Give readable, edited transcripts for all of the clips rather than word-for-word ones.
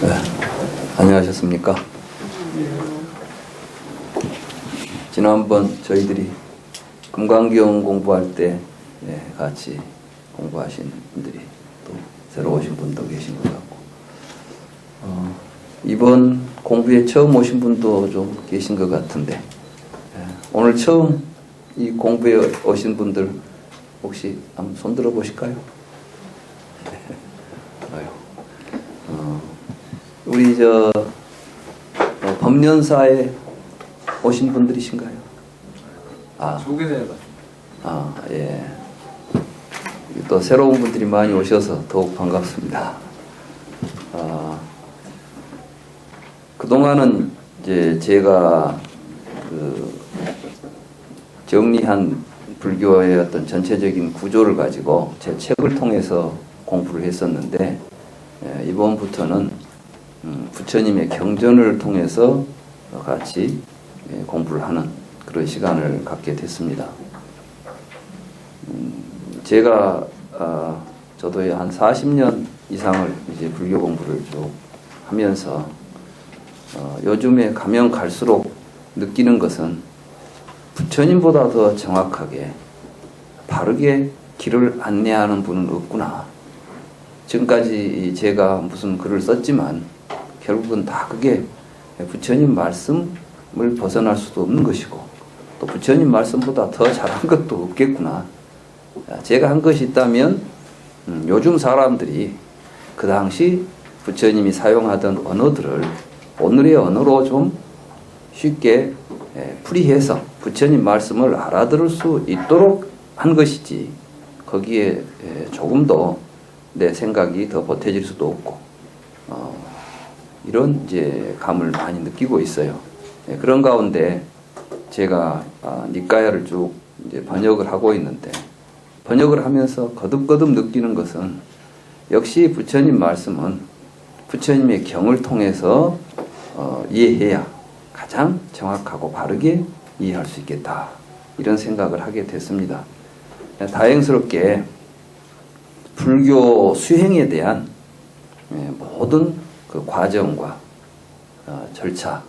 네, 안녕하셨습니까? 지난번 저희들이 금강경 공부할 때 같이 공부하신 분들이 또 새로 오신 분도 계신 것 같고, 이번 공부에 처음 오신 분도 좀 계신 것 같은데, 오늘 처음 이 공부에 오신 분들 혹시 한번 손 들어 보실까요? 우리 법련사에 오신 분들이신가요? 예. 또 새로운 분들이 많이 오셔서 더욱 반갑습니다. 그동안은 이제 제가 정리한 불교의 어떤 전체적인 구조를 가지고 제 책을 통해서 공부를 했었는데, 이번부터는 부처님의 경전을 통해서 같이 공부를 하는 그런 시간을 갖게 됐습니다. 제가 저도 한 40년 이상을 이제 불교 공부를 쭉 하면서 요즘에 가면 갈수록 느끼는 것은 부처님보다 더 정확하게 바르게 길을 안내하는 분은 없구나. 지금까지 제가 무슨 글을 썼지만 결국은 다 그게 부처님 말씀을 벗어날 수도 없는 것이고, 또 부처님 말씀보다 더 잘한 것도 없겠구나. 제가 한 것이 있다면 요즘 사람들이 그 당시 부처님이 사용하던 언어들을 오늘의 언어로 좀 쉽게 풀이해서 부처님 말씀을 알아들을 수 있도록 한 것이지, 거기에 조금도 내 생각이 더 보태질 수도 없고, 이런 이제 감을 많이 느끼고 있어요. 그런 가운데 제가 니까야를 쭉 이제 번역을 하고 있는데, 번역을 하면서 거듭거듭 느끼는 것은 역시 부처님 말씀은 부처님의 경을 통해서 이해해야 가장 정확하고 바르게 이해할 수 있겠다, 이런 생각을 하게 됐습니다. 다행스럽게 불교 수행에 대한 모든 그 과정과 절차,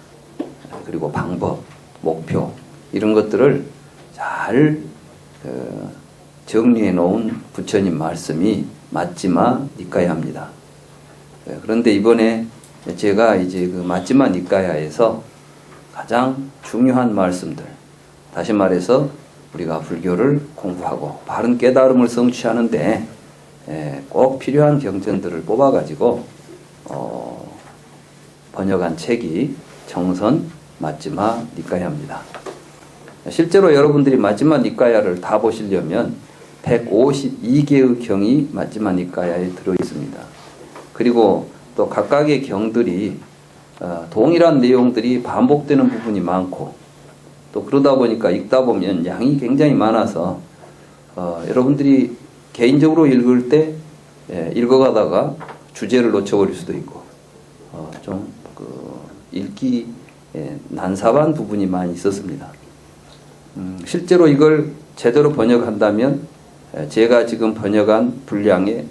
그리고 방법, 목표, 이런 것들을 잘 정리해 놓은 부처님 말씀이 맞지마 니까야입니다. 그런데 이번에 제가 이제 그 맞지마 니까야에서 가장 중요한 말씀들, 다시 말해서 우리가 불교를 공부하고 바른 깨달음을 성취하는데 꼭 필요한 경전들을 뽑아가지고 번역한 책이 정선 맞지마 니까야입니다. 실제로 여러분들이 맞지마 니까야를 다 보시려면 152개의 경이 맞지마 니까야에 들어있습니다. 그리고 또 각각의 경들이 동일한 내용들이 반복되는 부분이 많고, 또 그러다 보니까 읽다 보면 양이 굉장히 많아서 여러분들이 개인적으로 읽을 때 읽어가다가 주제를 놓쳐버릴 수도 있고, 좀 읽기 난삽한 부분이 많이 있었습니다. 실제로 이걸 제대로 번역한다면 제가 지금 번역한 분량의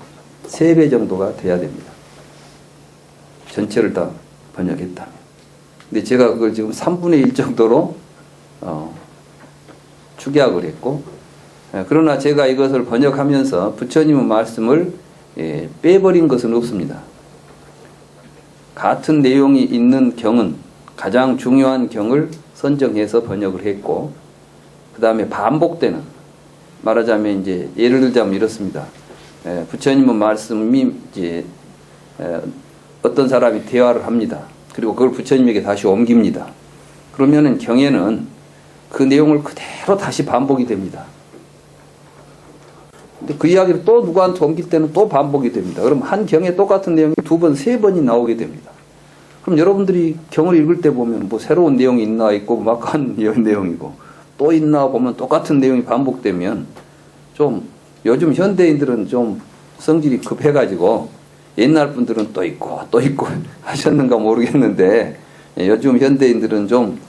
3배 정도가 돼야 됩니다. 전체를 다 번역했다면. 근데 제가 그걸 지금 3분의 1 정도로 축약을 했고, 그러나 제가 이것을 번역하면서 부처님의 말씀을 빼버린 것은 없습니다. 같은 내용이 있는 경은 가장 중요한 경을 선정해서 번역을 했고, 그 다음에 반복되는, 말하자면 이제 예를 들자면 이렇습니다. 부처님의 말씀이 이제 어떤 사람이 대화를 합니다. 그리고 그걸 부처님에게 다시 옮깁니다. 그러면은 경에는 그 내용을 그대로 다시 반복이 됩니다. 근데 그 이야기를 또 누구한테 옮길 때는 또 반복이 됩니다. 그럼 한 경에 똑같은 내용이 2번, 3번이 나오게 됩니다. 그럼 여러분들이 경을 읽을 때 보면 뭐 새로운 내용이 있나 있고 막한 내용이고 또 있나 보면 똑같은 내용이 반복되면 좀 요즘 현대인들은 좀 성질이 급해가지고 옛날 분들은 또 있고 또 있고 하셨는가 모르겠는데, 요즘 현대인들은 좀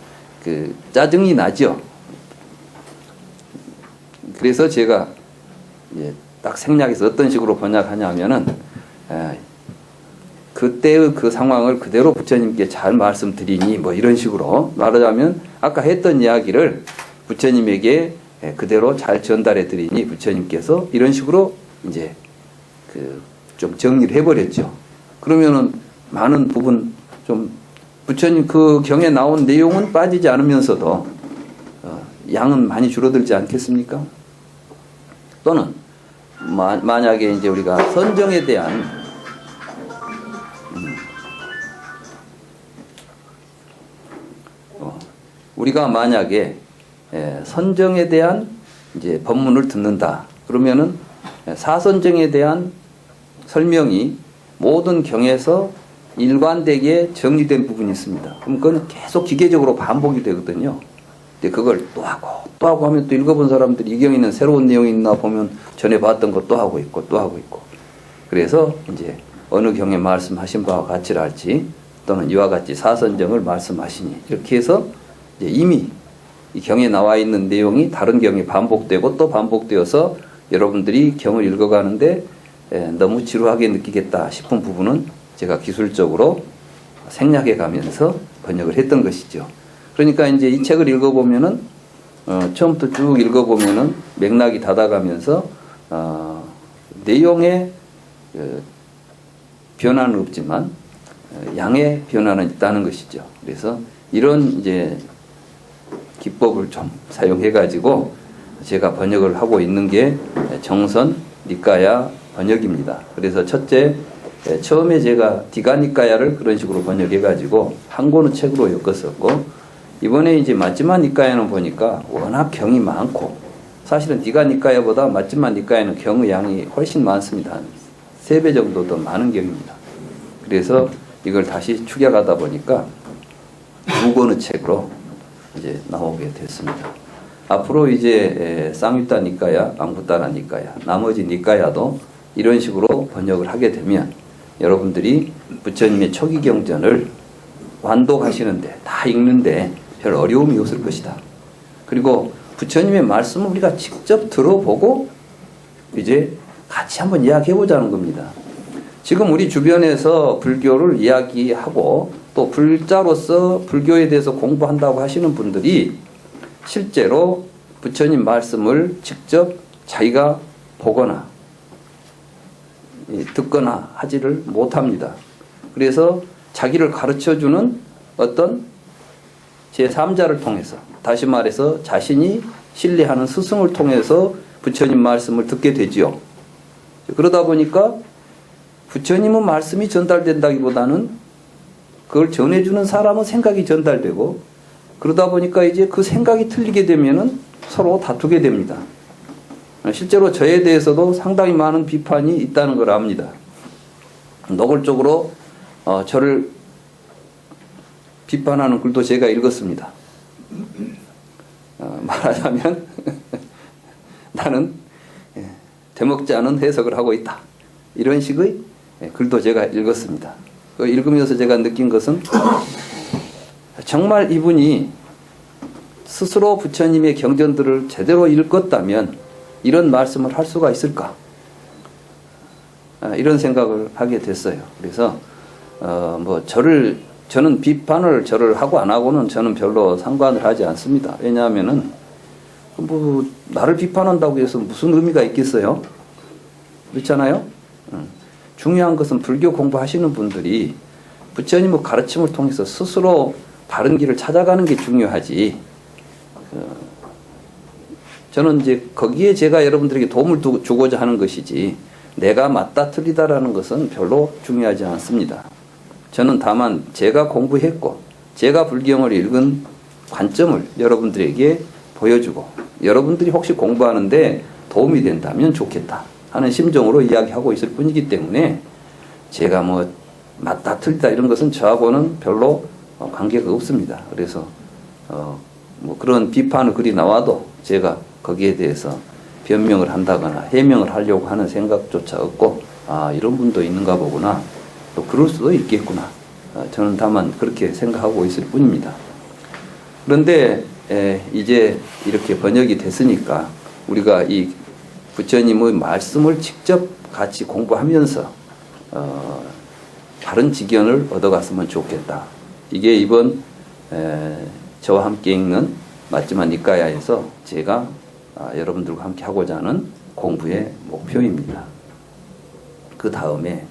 짜증이 나죠. 그래서 제가 딱 생략해서 어떤 식으로 번역하냐면은 그때의 그 상황을 그대로 부처님께 잘 말씀드리니 뭐 이런 식으로 말하자면 아까 했던 이야기를 부처님에게 그대로 잘 전달해 드리니 부처님께서 이런 식으로 이제 그 좀 정리를 해버렸죠. 그러면은 많은 부분 좀 부처님 그 경에 나온 내용은 빠지지 않으면서도 양은 많이 줄어들지 않겠습니까? 또는 만약에 이제 우리가 선정에 대한 우리가 만약에 선정에 대한 이제 법문을 듣는다. 그러면은 사선정에 대한 설명이 모든 경에서 일관되게 정리된 부분이 있습니다. 그럼 그건 계속 기계적으로 반복이 되거든요. 근데 그걸 또 하고 하면 또 읽어본 사람들이 이 경에는 새로운 내용이 있나 보면 전에 봤던 거 또 하고 있고 또 하고 있고. 그래서 이제 어느 경에 말씀하신 바와 같이랄지 또는 이와 같이 사선정을 말씀하시니 이렇게 해서 이제 이미 이 경에 나와 있는 내용이 다른 경에 반복되고 또 반복되어서 여러분들이 경을 읽어가는데 너무 지루하게 느끼겠다 싶은 부분은 제가 기술적으로 생략해 가면서 번역을 했던 것이죠. 그러니까 이제 이 책을 읽어보면은 처음부터 쭉 읽어보면은 맥락이 닫아가면서 내용의 변화는 없지만 양의 변화는 있다는 것이죠. 그래서 이런 이제 기법을 좀 사용해 가지고 제가 번역을 하고 있는 게 정선 니까야 번역입니다. 그래서 첫째 처음에 제가 디가니까야를 그런 식으로 번역해 가지고 한 권의 책으로 엮었었고 이번에 이제 마지막 니까야는 보니까 워낙 경이 많고 사실은 디가니까야보다 마지막 니까야는 경의 양이 훨씬 많습니다. 한 3배 정도 더 많은 경입니다. 그래서 이걸 다시 축약하다 보니까 2권의 책으로 이제 나오게 됐습니다. 앞으로 이제 쌍유타 니까야, 앙부따라 니까야, 나머지 니까야도 이런 식으로 번역을 하게 되면 여러분들이 부처님의 초기 경전을 완독하시는데 다 읽는데 별 어려움이 없을 것이다. 그리고 부처님의 말씀을 우리가 직접 들어보고 이제 같이 한번 이야기해보자는 겁니다. 지금 우리 주변에서 불교를 이야기하고 또 불자로서 불교에 대해서 공부한다고 하시는 분들이 실제로 부처님 말씀을 직접 자기가 보거나 듣거나 하지를 못합니다. 그래서 자기를 가르쳐주는 어떤 제3자를 통해서 다시 말해서 자신이 신뢰하는 스승을 통해서 부처님 말씀을 듣게 되지요. 그러다 보니까 부처님의 말씀이 전달된다기보다는 그걸 전해주는 사람의 생각이 전달되고 그러다 보니까 이제 그 생각이 틀리게 되면은 서로 다투게 됩니다. 실제로 저에 대해서도 상당히 많은 비판이 있다는 걸 압니다. 노골적으로 저를 비판하는 글도 제가 읽었습니다. 말하자면 나는 되먹지 않은 해석을 하고 있다. 이런 식의 글도 제가 읽었습니다. 읽으면서 제가 느낀 것은 정말 이분이 스스로 부처님의 경전들을 제대로 읽었다면 이런 말씀을 할 수가 있을까? 이런 생각을 하게 됐어요. 그래서 저는 비판을 저를 하고 안 하고는 저는 별로 상관을 하지 않습니다. 왜냐하면은 나를 비판한다고 해서 무슨 의미가 있겠어요? 그렇잖아요? 중요한 것은 불교 공부하시는 분들이 부처님의 가르침을 통해서 스스로 바른 길을 찾아가는 게 중요하지. 저는 이제 거기에 제가 여러분들에게 도움을 주고자 하는 것이지 내가 맞다 틀리다라는 것은 별로 중요하지 않습니다. 저는 다만 제가 공부했고 제가 불경을 읽은 관점을 여러분들에게 보여주고 여러분들이 혹시 공부하는데 도움이 된다면 좋겠다 하는 심정으로 이야기하고 있을 뿐이기 때문에 제가 맞다 틀리다 이런 것은 저하고는 별로 관계가 없습니다. 그래서 그런 비판의 글이 나와도 제가 거기에 대해서 변명을 한다거나 해명을 하려고 하는 생각조차 없고 이런 분도 있는가 보구나 또 그럴 수도 있겠구나 저는 다만 그렇게 생각하고 있을 뿐입니다. 그런데 이제 이렇게 번역이 됐으니까 우리가 이 부처님의 말씀을 직접 같이 공부하면서 바른 지견을 얻어갔으면 좋겠다. 이게 이번 저와 함께 읽는 ματ지마 니까야에서 제가 여러분들과 함께 하고자 하는 공부의 목표입니다. 그 다음에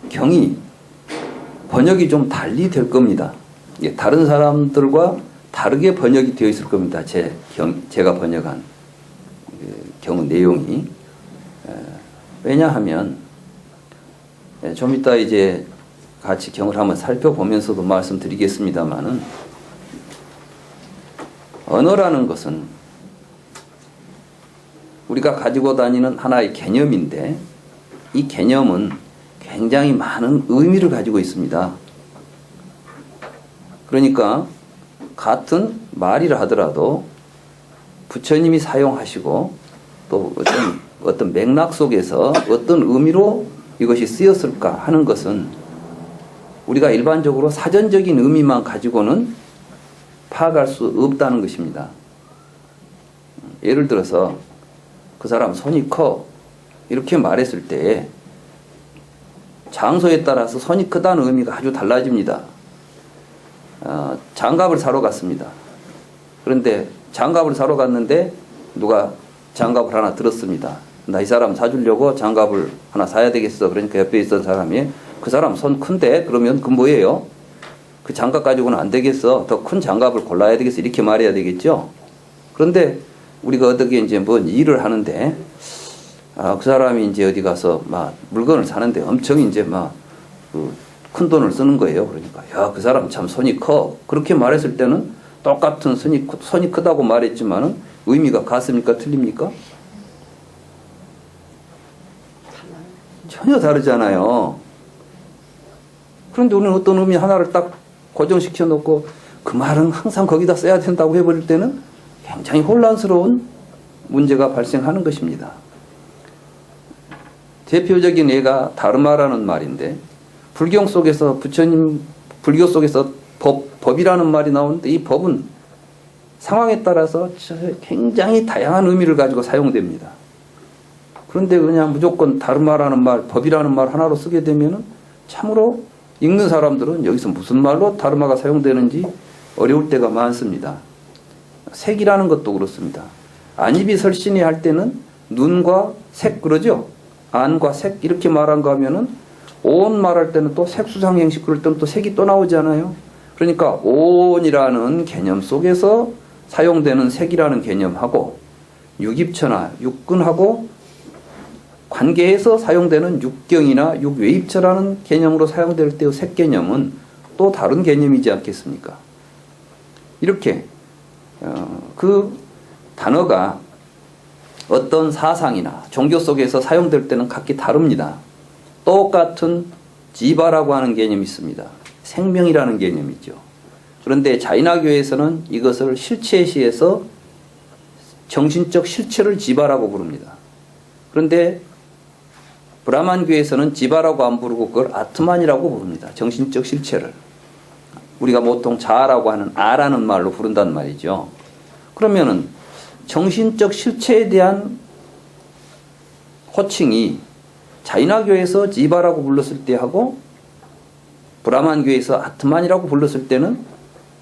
경이 번역이 좀 달리 될 겁니다. 다른 사람들과 다르게 번역이 되어 있을 겁니다. 제가 번역한 경의 내용이. 왜냐하면 좀 이따 이제 같이 경을 한번 살펴보면서도 말씀드리겠습니다만은 언어라는 것은 우리가 가지고 다니는 하나의 개념인데 이 개념은 굉장히 많은 의미를 가지고 있습니다. 그러니까 같은 말이라 하더라도 부처님이 사용하시고 또 어떤 맥락 속에서 어떤 의미로 이것이 쓰였을까 하는 것은 우리가 일반적으로 사전적인 의미만 가지고는 파악할 수 없다는 것입니다. 예를 들어서 그 사람 손이 커 이렇게 말했을 때 장소에 따라서 손이 크다는 의미가 아주 달라집니다. 장갑을 사러 갔습니다. 그런데 장갑을 사러 갔는데 누가 장갑을 하나 들었습니다. 나 이 사람 사주려고 장갑을 하나 사야 되겠어. 그러니까 옆에 있던 사람이 그 사람 손 큰데 그러면 그 뭐예요? 그 장갑 가지고는 안 되겠어. 더 큰 장갑을 골라야 되겠어. 이렇게 말해야 되겠죠. 그런데 우리가 어떻게 이제 뭔 일을 하는데 그 사람이 이제 어디 가서 막 물건을 사는데 엄청 이제 막 큰 돈을 쓰는 거예요. 그러니까 야, 그 사람 참 손이 커. 그렇게 말했을 때는 똑같은 손이 크다고 말했지만은 의미가 같습니까? 틀립니까? 전혀 다르잖아요. 그런데 우리는 어떤 의미 하나를 딱 고정시켜 놓고 그 말은 항상 거기다 써야 된다고 해버릴 때는 굉장히 혼란스러운 문제가 발생하는 것입니다. 대표적인 예가 다르마라는 말인데 불교 속에서 법이라는 말이 나오는데 이 법은 상황에 따라서 굉장히 다양한 의미를 가지고 사용됩니다. 그런데 그냥 무조건 다르마라는 말, 법이라는 말 하나로 쓰게 되면은 참으로 읽는 사람들은 여기서 무슨 말로 다르마가 사용되는지 어려울 때가 많습니다. 색이라는 것도 그렇습니다. 안입이 설신이 할 때는 눈과 색 그러죠? 안과 색 이렇게 말한가 하면은 온 말할 때는 또 색수상행식 그럴 때는 또 색이 또 나오잖아요. 그러니까 온이라는 개념 속에서 사용되는 색이라는 개념하고 육입처나 육근하고 관계에서 사용되는 육경이나 육외입처라는 개념으로 사용될 때의 색 개념은 또 다른 개념이지 않겠습니까? 이렇게 그 단어가 어떤 사상이나 종교 속에서 사용될 때는 각기 다릅니다. 똑같은 지바라고 하는 개념이 있습니다. 생명이라는 개념이죠. 그런데 자이나교에서는 이것을 실체시에서 정신적 실체를 지바라고 부릅니다. 그런데 브라만교에서는 지바라고 안 부르고 그걸 아트만이라고 부릅니다. 정신적 실체를. 우리가 보통 자아라고 하는 아라는 말로 부른단 말이죠. 그러면은 정신적 실체에 대한 호칭이 자이나교에서 지바라고 불렀을 때하고 브라만교에서 아트만이라고 불렀을 때는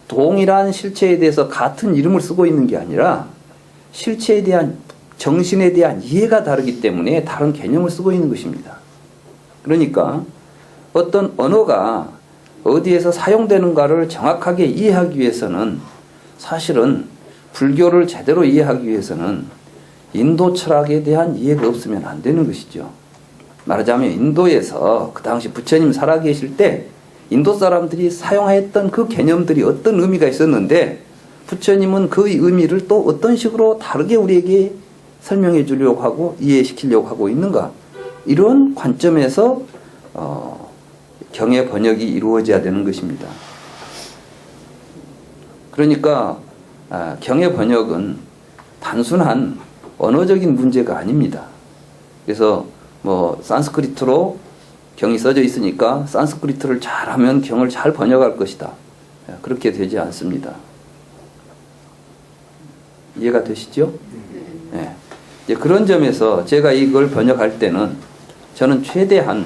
동일한 실체에 대해서 같은 이름을 쓰고 있는 게 아니라 실체에 대한 정신에 대한 이해가 다르기 때문에 다른 개념을 쓰고 있는 것입니다. 그러니까 어떤 언어가 어디에서 사용되는가를 정확하게 이해하기 위해서는 사실은 불교를 제대로 이해하기 위해서는 인도 철학에 대한 이해가 없으면 안 되는 것이죠. 말하자면 인도에서 그 당시 부처님 살아계실 때 인도 사람들이 사용했던 그 개념들이 어떤 의미가 있었는데 부처님은 그 의미를 또 어떤 식으로 다르게 우리에게 설명해 주려고 하고 이해시키려고 하고 있는가, 이런 관점에서 경의 번역이 이루어져야 되는 것입니다. 그러니까 경의 번역은 단순한 언어적인 문제가 아닙니다. 그래서 산스크리트로 경이 써져 있으니까 산스크리트를 잘하면 경을 잘 번역할 것이다. 그렇게 되지 않습니다. 이해가 되시죠? 네. 이제 그런 점에서 제가 이걸 번역할 때는 저는 최대한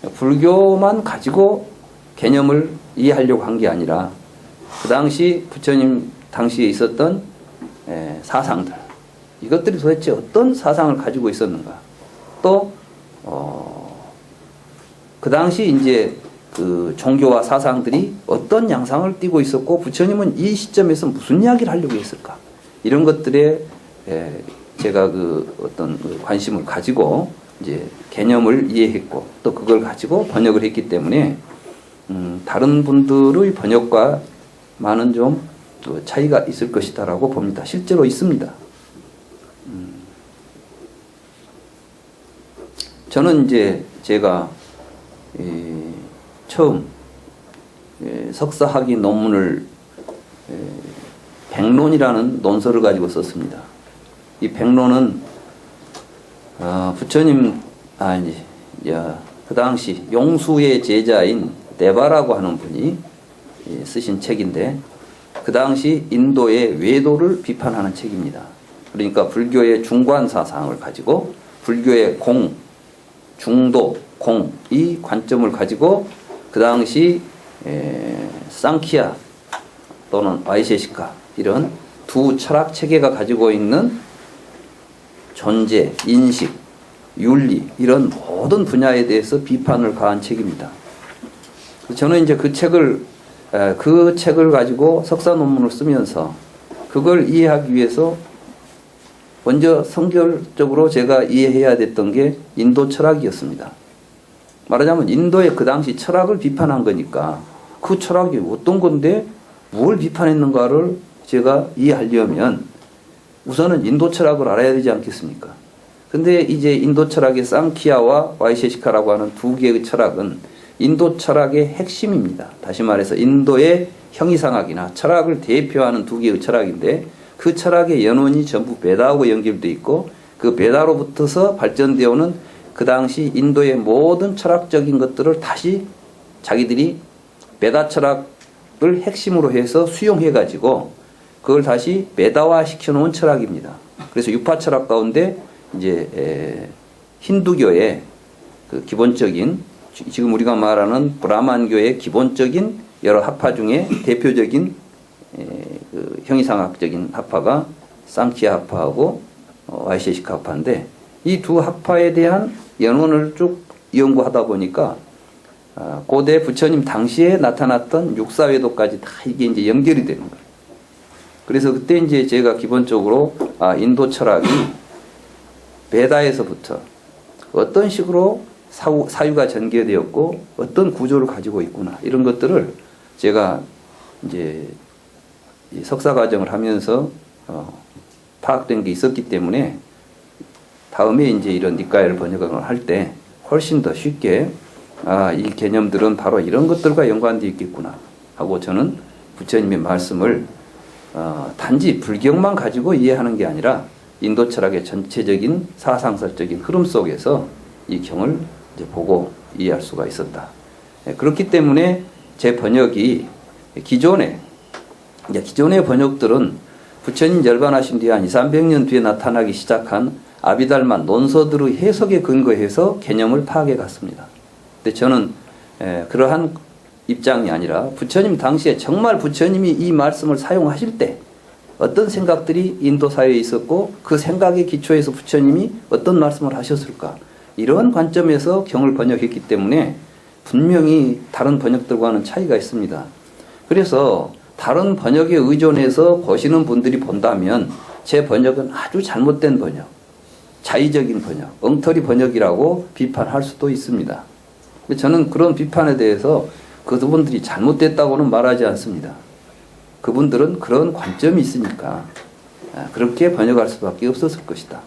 불교만 가지고 개념을 이해하려고 한 게 아니라 그 당시 부처님 당시에 있었던 사상들, 이것들이 도대체 어떤 사상을 가지고 있었는가, 또 그 당시 이제 그 종교와 사상들이 어떤 양상을 띠고 있었고 부처님은 이 시점에서 무슨 이야기를 하려고 했을까, 이런 것들에 제가 그 어떤 관심을 가지고 이제 개념을 이해했고 또 그걸 가지고 번역을 했기 때문에 다른 분들의 번역과 많은 좀 차이가 있을 것이다라고 봅니다. 실제로 있습니다. 저는 이제 제가 처음 석사학위 논문을 백론이라는 논서를 가지고 썼습니다. 이 백론은 부처님 그 당시 용수의 제자인 데바라고 하는 분이 쓰신 책인데 그 당시 인도의 외도를 비판하는 책입니다. 그러니까 불교의 중관 사상을 가지고 불교의 공, 중도, 공, 이 관점을 가지고 그 당시 상키야 또는 와이셰시카 이런 두 철학 체계가 가지고 있는 존재, 인식, 윤리 이런 모든 분야에 대해서 비판을 가한 책입니다. 저는 이제 그 책을 가지고 석사 논문을 쓰면서 그걸 이해하기 위해서 먼저 선결적으로 제가 이해해야 됐던 게 인도 철학이었습니다. 말하자면 인도의 그 당시 철학을 비판한 거니까 그 철학이 어떤 건데 뭘 비판했는가를 제가 이해하려면 우선은 인도 철학을 알아야 되지 않겠습니까? 근데 이제 인도 철학의 쌍키야와 와이셰시카라고 하는 두 개의 철학은 인도 철학의 핵심입니다. 다시 말해서 인도의 형이상학이나 철학을 대표하는 두 개의 철학인데 그 철학의 연원이 전부 베다하고 연결되어 있고 그 베다로부터서 발전되어 오는 그 당시 인도의 모든 철학적인 것들을 다시 자기들이 베다 철학을 핵심으로 해서 수용해가지고 그걸 다시 베다화 시켜놓은 철학입니다. 그래서 유파 철학 가운데 이제 힌두교의 그 기본적인 지금 우리가 말하는 브라만교의 기본적인 여러 학파 중에 대표적인 그 형이상학적인 학파가 쌍키야 학파하고 와이셰시카 학파인데 이 두 학파에 대한 연원을 쭉 연구하다 보니까 고대 부처님 당시에 나타났던 육사외도까지 다 이게 이제 연결이 되는 거예요. 그래서 그때 이제 제가 기본적으로 인도 철학이 베다에서부터 어떤 식으로 사유가 전개되었고 어떤 구조를 가지고 있구나 이런 것들을 제가 이제 석사 과정을 하면서 파악된 게 있었기 때문에 다음에 이제 이런 니까야를 번역을 할 때 훨씬 더 쉽게 이 개념들은 바로 이런 것들과 연관되어 있겠구나 하고 저는 부처님의 말씀을 단지 불경만 가지고 이해하는 게 아니라 인도 철학의 전체적인 사상설적인 흐름 속에서 이 경을 이제 보고 이해할 수가 있었다. 그렇기 때문에 제 번역이 기존의 번역들은 부처님 열반하신 뒤에 한 200~300년 뒤에 나타나기 시작한 아비달만 논서들의 해석에 근거해서 개념을 파악해 갔습니다. 근데 저는 그러한 입장이 아니라 부처님 당시에 정말 부처님이 이 말씀을 사용하실 때 어떤 생각들이 인도 사회에 있었고 그 생각의 기초에서 부처님이 어떤 말씀을 하셨을까 이런 관점에서 경을 번역했기 때문에 분명히 다른 번역들과는 차이가 있습니다. 그래서 다른 번역에 의존해서 보시는 분들이 본다면 제 번역은 아주 잘못된 번역, 자의적인 번역, 엉터리 번역이라고 비판할 수도 있습니다. 저는 그런 비판에 대해서 그분들이 잘못됐다고는 말하지 않습니다. 그분들은 그런 관점이 있으니까 그렇게 번역할 수밖에 없었을 것이다.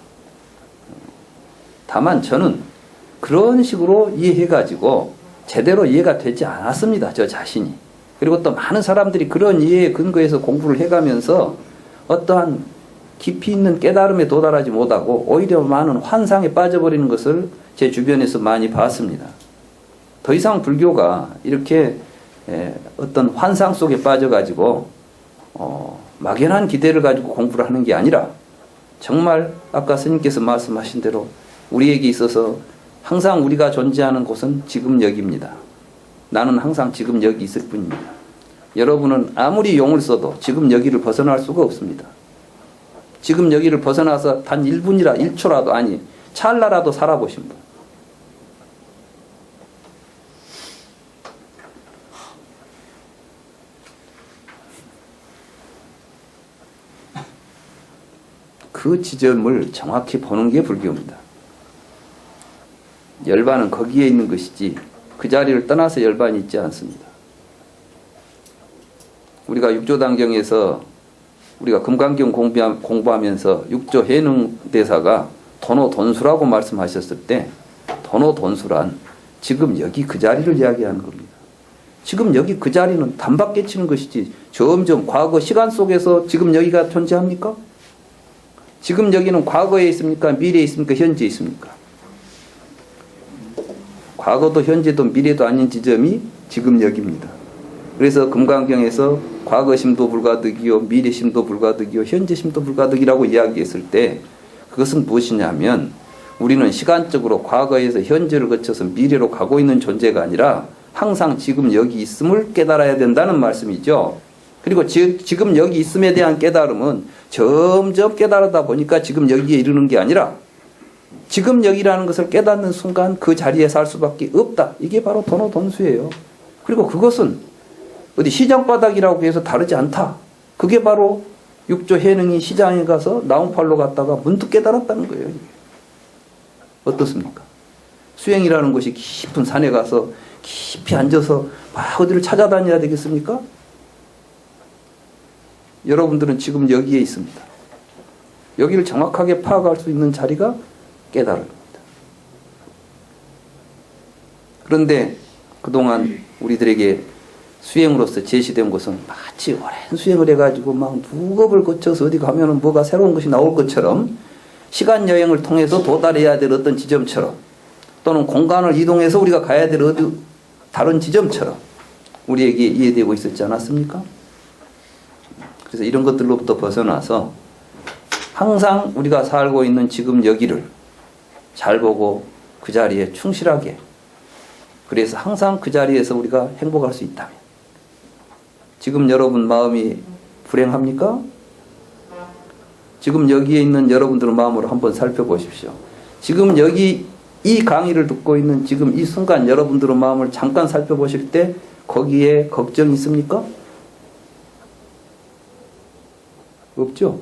다만 저는 그런 식으로 이해해가지고 제대로 이해가 되지 않았습니다. 저 자신이. 그리고 또 많은 사람들이 그런 이해에 근거해서 공부를 해가면서 어떠한 깊이 있는 깨달음에 도달하지 못하고 오히려 많은 환상에 빠져버리는 것을 제 주변에서 많이 봤습니다. 더 이상 불교가 이렇게 어떤 환상 속에 빠져가지고 막연한 기대를 가지고 공부를 하는 게 아니라 정말 아까 스님께서 말씀하신 대로 우리에게 있어서 항상 우리가 존재하는 곳은 지금 여기입니다. 나는 항상 지금 여기 있을 뿐입니다. 여러분은 아무리 용을 써도 지금 여기를 벗어날 수가 없습니다. 지금 여기를 벗어나서 단 1분이라 1초라도 아니 찰나라도 살아보신 분. 그 지점을 정확히 보는 게 불교입니다. 열반은 거기에 있는 것이지 그 자리를 떠나서 열반이 있지 않습니다. 우리가 육조단경에서 우리가 금강경 공부하면서 육조 해능대사가 도노돈수라고 말씀하셨을 때 도노돈수란 지금 여기 그 자리를 이야기하는 겁니다. 지금 여기 그 자리는 단박 깨치는 것이지 점점 과거 시간 속에서 지금 여기가 존재합니까? 지금 여기는 과거에 있습니까? 미래에 있습니까? 현재에 있습니까? 과거도 현재도 미래도 아닌 지점이 지금 여기입니다. 그래서 금강경에서 과거심도 불가득이요 미래심도 불가득이요 현재심도 불가득이라고 이야기했을 때 그것은 무엇이냐면 우리는 시간적으로 과거에서 현재를 거쳐서 미래로 가고 있는 존재가 아니라 항상 지금 여기 있음을 깨달아야 된다는 말씀이죠. 그리고 지금 여기 있음에 대한 깨달음은 점점 깨달아다 보니까 지금 여기에 이르는 게 아니라 지금 여기라는 것을 깨닫는 순간 그 자리에 살 수밖에 없다. 이게 바로 도노돈수예요. 그리고 그것은 어디 시장바닥이라고 해서 다르지 않다. 그게 바로 육조 해능이 시장에 가서 나온팔로 갔다가 문득 깨달았다는 거예요. 이게. 어떻습니까? 수행이라는 것이 깊은 산에 가서 깊이 앉아서 막 어디를 찾아다녀야 되겠습니까? 여러분들은 지금 여기에 있습니다. 여기를 정확하게 파악할 수 있는 자리가 깨달음입니다. 그런데 그동안 우리들에게 수행으로서 제시된 것은 마치 오랜 수행을 해가지고 막 무겁을 거쳐서 어디 가면은 뭐가 새로운 것이 나올 것처럼 시간 여행을 통해서 도달해야 될 어떤 지점처럼 또는 공간을 이동해서 우리가 가야 될 어디 다른 지점처럼 우리에게 이해되고 있었지 않았습니까? 그래서 이런 것들로부터 벗어나서 항상 우리가 살고 있는 지금 여기를 잘 보고 그 자리에 충실하게 그래서 항상 그 자리에서 우리가 행복할 수 있다면 지금 여러분 마음이 불행합니까? 지금 여기에 있는 여러분들의 마음으로 한번 살펴보십시오. 지금 여기 이 강의를 듣고 있는 지금 이 순간 여러분들의 마음을 잠깐 살펴보실 때 거기에 걱정이 있습니까? 없죠?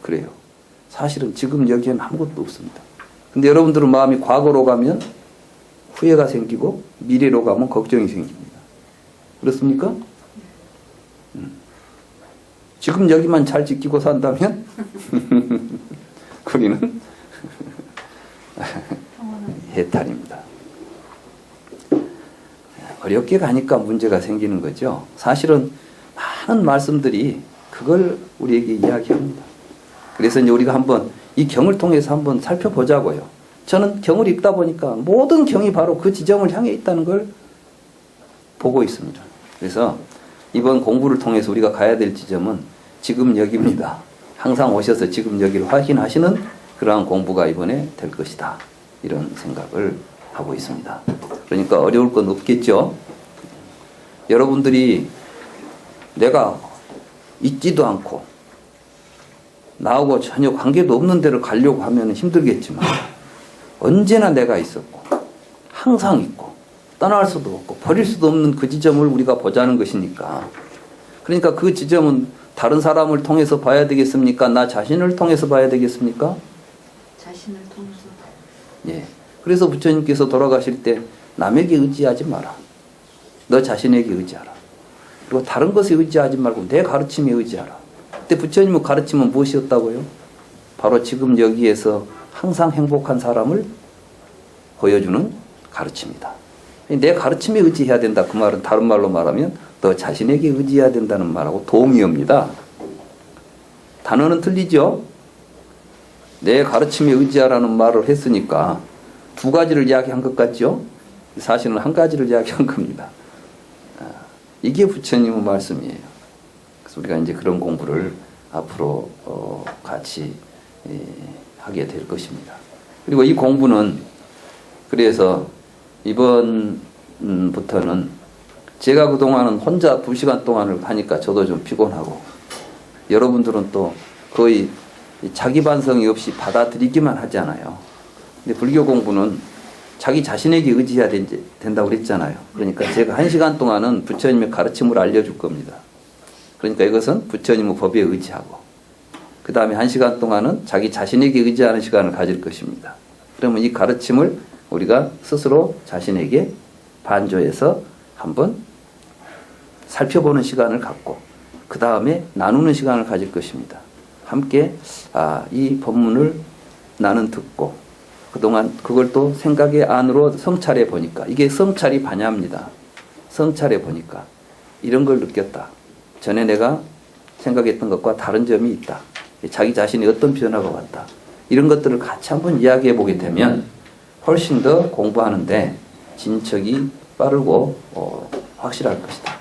그래요. 사실은 지금 여기에는 아무것도 없습니다. 근데 여러분들의 마음이 과거로 가면 후회가 생기고 미래로 가면 걱정이 생깁니다. 그렇습니까? 지금 여기만 잘 지키고 산다면 우리는 해탈입니다. 어렵게 가니까 문제가 생기는 거죠. 사실은 많은 말씀들이 그걸 우리에게 이야기합니다. 그래서 이제 우리가 한번 이 경을 통해서 한번 살펴보자고요. 저는 경을 읽다 보니까 모든 경이 바로 그 지점을 향해 있다는 걸 보고 있습니다. 그래서 이번 공부를 통해서 우리가 가야 될 지점은 지금 여기입니다. 항상 오셔서 지금 여기를 확인하시는 그러한 공부가 이번에 될 것이다. 이런 생각을 하고 있습니다. 그러니까 어려울 건 없겠죠. 여러분들이 내가 있지도 않고 나하고 전혀 관계도 없는 데를 가려고 하면 힘들겠지만 언제나 내가 있었고 항상 있고 떠날 수도 없고 버릴 수도 없는 그 지점을 우리가 보자는 것이니까 그러니까 그 지점은 다른 사람을 통해서 봐야 되겠습니까? 나 자신을 통해서 봐야 되겠습니까? 자신을 통해서. 예. 그래서 부처님께서 돌아가실 때 남에게 의지하지 마라. 너 자신에게 의지하라. 그리고 다른 것에 의지하지 말고 내 가르침에 의지하라. 그때 부처님의 가르침은 무엇이었다고요? 바로 지금 여기에서 항상 행복한 사람을 보여주는 가르침이다. 내 가르침에 의지해야 된다. 그 말은 다른 말로 말하면 너 자신에게 의지해야 된다는 말하고 동의어입니다. 단어는 틀리죠? 내 가르침에 의지하라는 말을 했으니까 두 가지를 이야기한 것 같죠? 사실은 한 가지를 이야기한 겁니다. 이게 부처님의 말씀이에요. 그래서 우리가 이제 그런 공부를 앞으로 같이 하게 될 것입니다. 그리고 이 공부는 그래서 이번부터는 제가 그동안은 혼자 2시간 동안을 하니까 저도 좀 피곤하고 여러분들은 또 거의 자기 반성이 없이 받아들이기만 하잖아요. 근데 불교 공부는 자기 자신에게 의지해야 된다고 그랬잖아요. 그러니까 제가 1시간 동안은 부처님의 가르침을 알려줄 겁니다. 그러니까 이것은 부처님의 법에 의지하고 그 다음에 1시간 동안은 자기 자신에게 의지하는 시간을 가질 것입니다. 그러면 이 가르침을 우리가 스스로 자신에게 반조해서 한번 살펴보는 시간을 갖고 그 다음에 나누는 시간을 가질 것입니다. 함께 이 법문을 나는 듣고 그동안 그걸 또 생각의 안으로 성찰해 보니까 이게 성찰이 반야입니다. 성찰해 보니까 이런 걸 느꼈다. 전에 내가 생각했던 것과 다른 점이 있다. 자기 자신이 어떤 변화가 왔다. 이런 것들을 같이 한번 이야기해 보게 되면 훨씬 더 공부하는데 진척이 빠르고 확실할 것이다.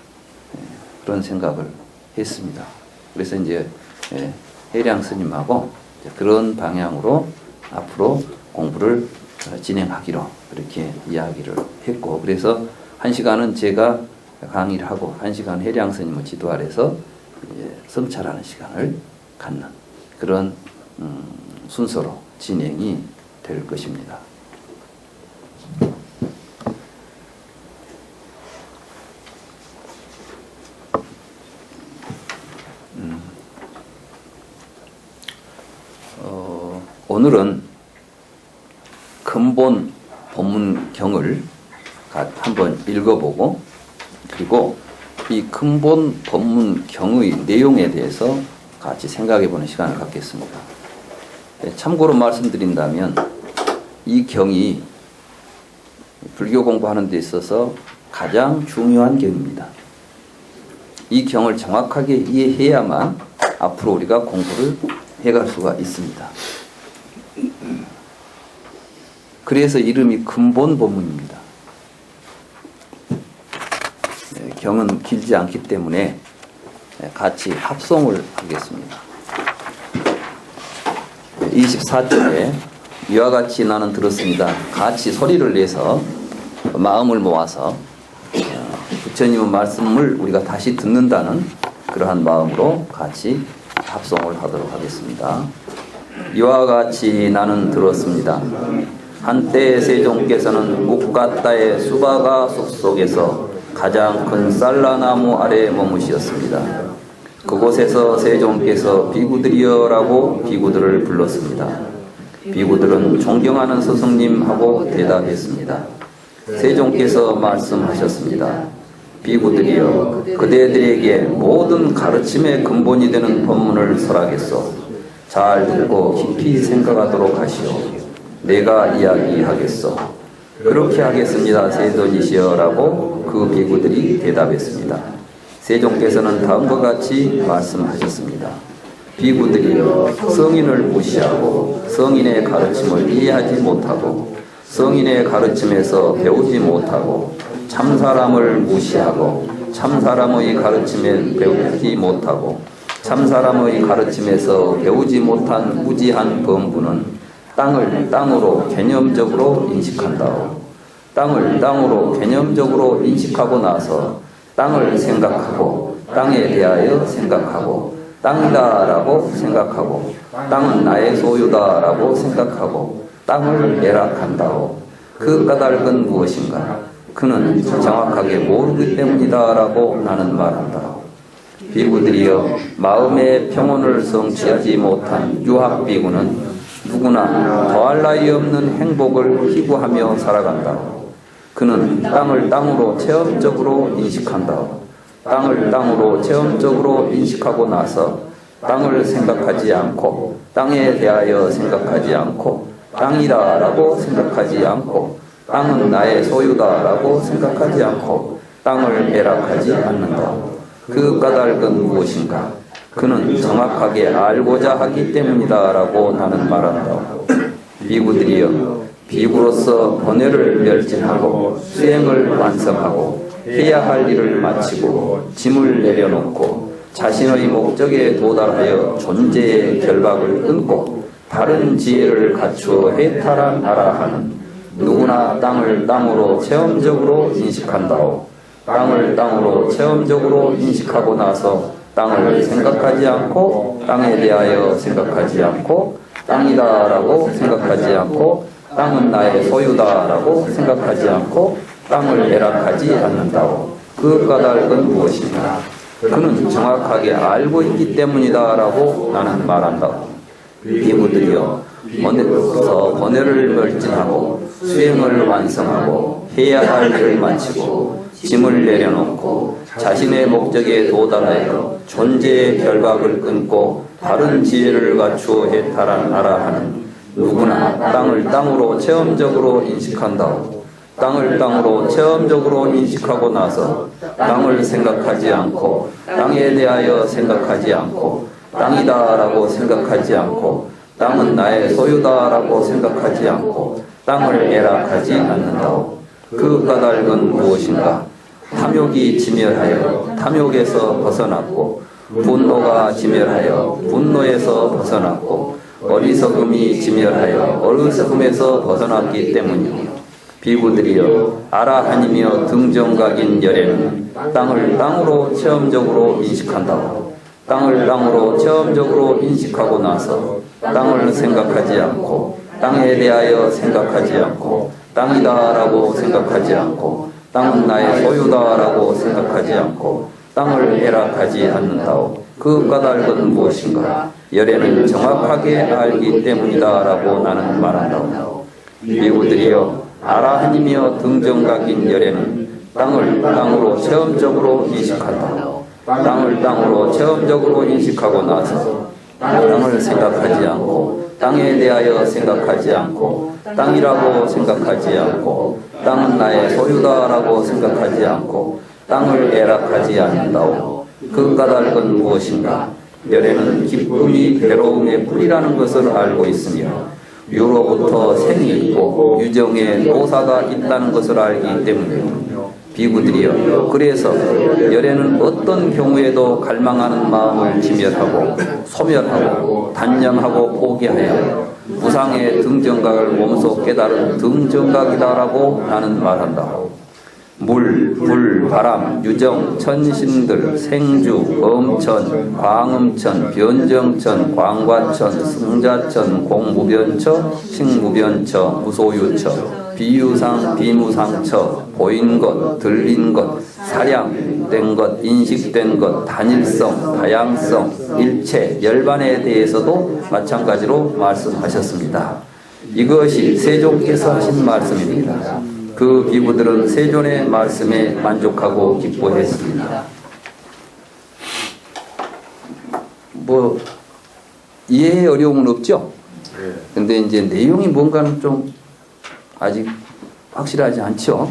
그런 생각을 했습니다. 그래서 이제 해량 스님하고 그런 방향으로 앞으로 공부를 진행하기로 그렇게 이야기를 했고, 그래서 1시간은 제가 강의를 하고 1시간 해량 스님의 지도 아래서 성찰하는 시간을 갖는 그런 순서로 진행이 될 것입니다. 오늘은 근본 법문경을 한번 읽어보고 그리고 이 근본 법문경의 내용에 대해서 같이 생각해보는 시간을 갖겠습니다. 참고로 말씀드린다면 이 경이 불교 공부하는 데 있어서 가장 중요한 경입니다. 이 경을 정확하게 이해해야만 앞으로 우리가 공부를 해갈 수가 있습니다. 그래서 이름이 근본 법문입니다. 경은 길지 않기 때문에 같이 합송을 하겠습니다. 24절에 이와 같이 나는 들었습니다. 같이 소리를 내서 마음을 모아서 부처님의 말씀을 우리가 다시 듣는다는 그러한 마음으로 같이 합송을 하도록 하겠습니다. 이와 같이 나는 들었습니다. 한때 세종께서는 묵가따의 수바가 숲속에서 가장 큰 쌀라나무 아래 머무시었습니다. 그곳에서 세종께서 비구들이여라고 비구들을 불렀습니다. 비구들은 존경하는 스승님하고 대답했습니다. 세종께서 말씀하셨습니다. 비구들이여, 그대들에게 모든 가르침의 근본이 되는 법문을 설하겠소. 잘 듣고 깊이 생각하도록 하시오. 내가 이야기하겠소. 그렇게 하겠습니다. 세존이시여라고 그 비구들이 대답했습니다. 세종께서는 다음과 같이 말씀하셨습니다. 비구들이여, 성인을 무시하고 성인의 가르침을 이해하지 못하고 성인의 가르침에서 배우지 못하고 참사람을 무시하고 참사람의 가르침에 배우지 못하고 참사람의 가르침에서 배우지 못한 무지한 범부는 땅을 땅으로 개념적으로 인식한다오. 땅을 땅으로 개념적으로 인식하고 나서 땅을 생각하고 땅에 대하여 생각하고 땅이다라고 생각하고 땅은 나의 소유다라고 생각하고 땅을 매락한다오. 그 까닭은 무엇인가? 그는 정확하게 모르기 때문이다라고 나는 말한다. 비구들이여, 마음의 평온을 성취하지 못한 유학비구는 누구나 더할 나위 없는 행복을 희구하며 살아간다. 그는 땅을 땅으로 체험적으로 인식한다. 땅을 땅으로 체험적으로 인식하고 나서 땅을 생각하지 않고 땅에 대하여 생각하지 않고 땅이다라고 생각하지 않고 땅은 나의 소유다라고 생각하지 않고 땅을 매락하지 않는다. 그 까닭은 무엇인가? 그는 정확하게 알고자 하기 때문이다라고 나는 말한다. 비구들이여, 비구로서 번뇌를 멸진하고 수행을 완성하고 해야 할 일을 마치고 짐을 내려놓고 자신의 목적에 도달하여 존재의 결박을 끊고 다른 지혜를 갖추어 해탈하라 하는 누구나 땅을 땅으로 체험적으로 인식한다오. 땅을 땅으로 체험적으로 인식하고 나서 땅을 생각하지 않고 땅에 대하여 생각하지 않고 땅이다라고 생각하지 않고 땅은 나의 소유다라고 생각하지 않고 땅을 애락하지 않는다오. 그 까닭은 무엇인가? 그는 정확하게 알고 있기 때문이다라고 나는 말한다. 비구들이여 번뇌를 멸진하고 수행을 완성하고 해야 할 일을 마치고 짐을 내려놓고 자신의 목적에 도달하여 존재의 결박을 끊고 다른 지혜를 갖추어 해탈하라 하는 누구나 땅을 땅으로 체험적으로 인식한다오. 땅을 땅으로 체험적으로 인식하고 나서 땅을 생각하지 않고 땅에 대하여 생각하지 않고 땅이다라고 생각하지 않고 땅은 나의 소유다라고 생각하지 않고 땅을 애락하지 않는다오. 그 까닭은 무엇인가? 탐욕이 지멸하여 탐욕에서 벗어났고 분노가 지멸하여 분노에서 벗어났고 어리석음이 지멸하여 어리석음에서 벗어났기 때문이요. 비구들이여 아라하니며 등정각인 열애는 땅을 땅으로 체험적으로 인식한다고. 땅을 땅으로 체험적으로 인식하고 나서 땅을 생각하지 않고 땅에 대하여 생각하지 않고 땅이다라고 생각하지 않고 땅은 나의 소유다라고 생각하지 않고 땅을 애락하지 않는다오. 그 까닭은 무엇인가? 열애는 정확하게 알기 때문이다라고 나는 말한다오. 비구들이여 아라하니며 등정각인 열애는 땅을 땅으로 체험적으로 인식한다. 땅을 땅으로 체험적으로 인식하고 나서 땅을 생각하지 않고 땅에 대하여 생각하지 않고 땅이라고 생각하지 않고 땅은 나의 소유다라고 생각하지 않고 땅을 애락하지 않는다오. 그 까닭은 무엇인가? 열애는 기쁨이 괴로움의 뿌리라는 것을 알고 있으며 유로부터 생이 있고 유정에 노사가 있다는 것을 알기 때문이요. 비구들이여 그래서 열애는 어떤 경우에도 갈망하는 마음을 지멸하고 소멸하고 단념하고 포기하여 무상의 등정각을 몸소 깨달은 등정각이다라고 나는 말한다. 물, 불, 바람, 유정, 천신들, 생주, 엄천, 광음천, 변정천, 광과천, 승자천, 공무변처, 식무변처, 무소유처, 비유상, 비무상처, 보인 것, 들린 것, 사량된 것, 인식된 것, 단일성, 다양성, 일체, 열반에 대해서도 마찬가지로 말씀하셨습니다. 이것이 세존께서 하신 말씀입니다. 그 비구들은 세존의 말씀에 만족하고 기뻐했습니다. 이해에 어려움은 없죠? 근데 이제 내용이 뭔가는 좀 아직 확실하지 않죠?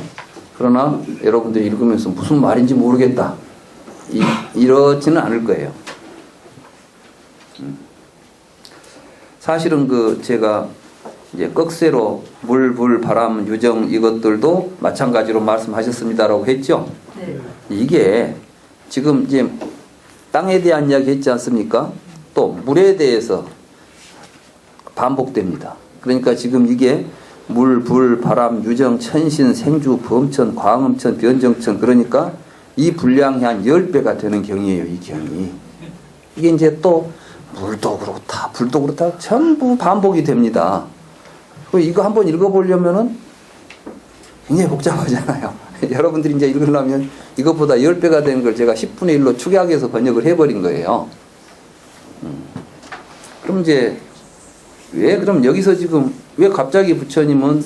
그러나 여러분들이 읽으면서 무슨 말인지 모르겠다. 이렇지는 않을 거예요. 사실은 제가 이제 꺽쇠로 물, 불, 바람, 유정 이것들도 마찬가지로 말씀하셨습니다라고 했죠. 네. 이게 지금 이제 땅에 대한 이야기 했지 않습니까? 또 물에 대해서 반복됩니다. 그러니까 지금 이게 물, 불, 바람, 유정, 천신, 생주, 범천, 광음천, 변정천 그러니까 이 분량이 한 10배가 되는 경이에요. 이 경이. 이게 이제 또 물도 그렇다, 불도 그렇다 전부 반복이 됩니다. 이거 한번 읽어보려면은 굉장히 복잡하잖아요. 여러분들이 이제 읽으려면 이것보다 10배가 되는 걸 제가 10분의 1로 축약해서 번역을 해버린 거예요. 그럼 이제 그럼 여기서 지금 왜 갑자기 부처님은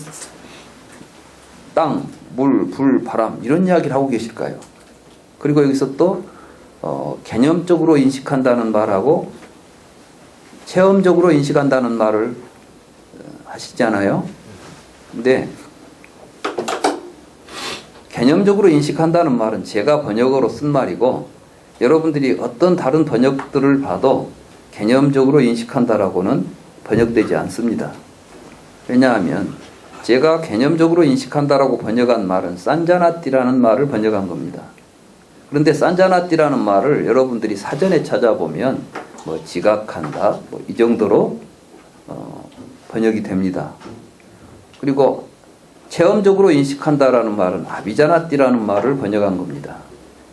땅, 물, 불, 바람 이런 이야기를 하고 계실까요? 그리고 여기서 또 개념적으로 인식한다는 말하고 체험적으로 인식한다는 말을 하시잖아요. 근데 개념적으로 인식한다는 말은 제가 번역어로 쓴 말이고 여러분들이 어떤 다른 번역들을 봐도 개념적으로 인식한다라고는 번역되지 않습니다. 왜냐하면 제가 개념적으로 인식한다라고 번역한 말은 산자나띠라는 말을 번역한 겁니다. 그런데 산자나띠라는 말을 여러분들이 사전에 찾아보면 뭐 지각한다 뭐 이 정도로 번역이 됩니다. 그리고 체험적으로 인식한다라는 말은 아비자나띠라는 말을 번역한 겁니다.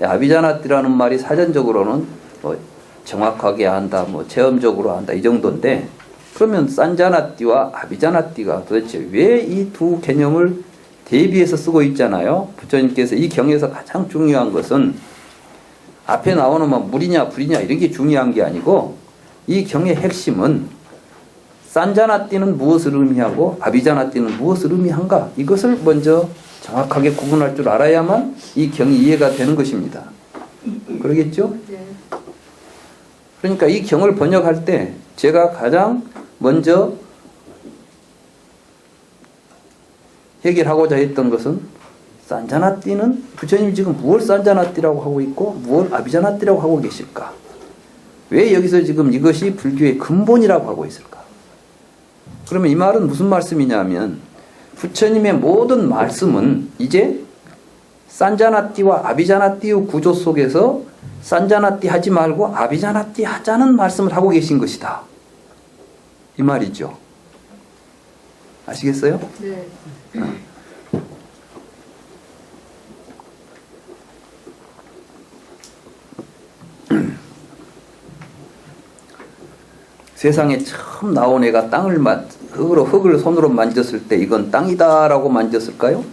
아비자나띠라는 말이 사전적으로는 뭐 정확하게 한다, 뭐 체험적으로 한다 이 정도인데, 그러면 산자나띠와 아비자나띠가 도대체 왜 이 두 개념을 대비해서 쓰고 있잖아요. 부처님께서 이 경에서 가장 중요한 것은 앞에 나오는 뭐 물이냐 불이냐 이런 게 중요한 게 아니고, 이 경의 핵심은 산자나띠는 무엇을 의미하고 아비자나띠는 무엇을 의미한가, 이것을 먼저 정확하게 구분할 줄 알아야만 이 경이 이해가 되는 것입니다. 그러겠죠? 네. 그러니까 이 경을 번역할 때 제가 가장 먼저 해결하고자 했던 것은 산자나띠는 부처님이 지금 무엇을 산자나띠라고 하고 있고 무엇을 아비자나띠라고 하고 계실까? 왜 여기서 지금 이것이 불교의 근본이라고 하고 있을까? 그러면 이 말은 무슨 말씀이냐면, 부처님의 모든 말씀은 이제 산자나띠와 아비자나띠의 구조 속에서 산자나띠 하지 말고 아비자나띠 하자는 말씀을 하고 계신 것이다, 이 말이죠. 아시겠어요? 네. 세상에 처음 나온 애가 흙을 손으로 만졌을 때 이건 땅이다라고 만졌을까요?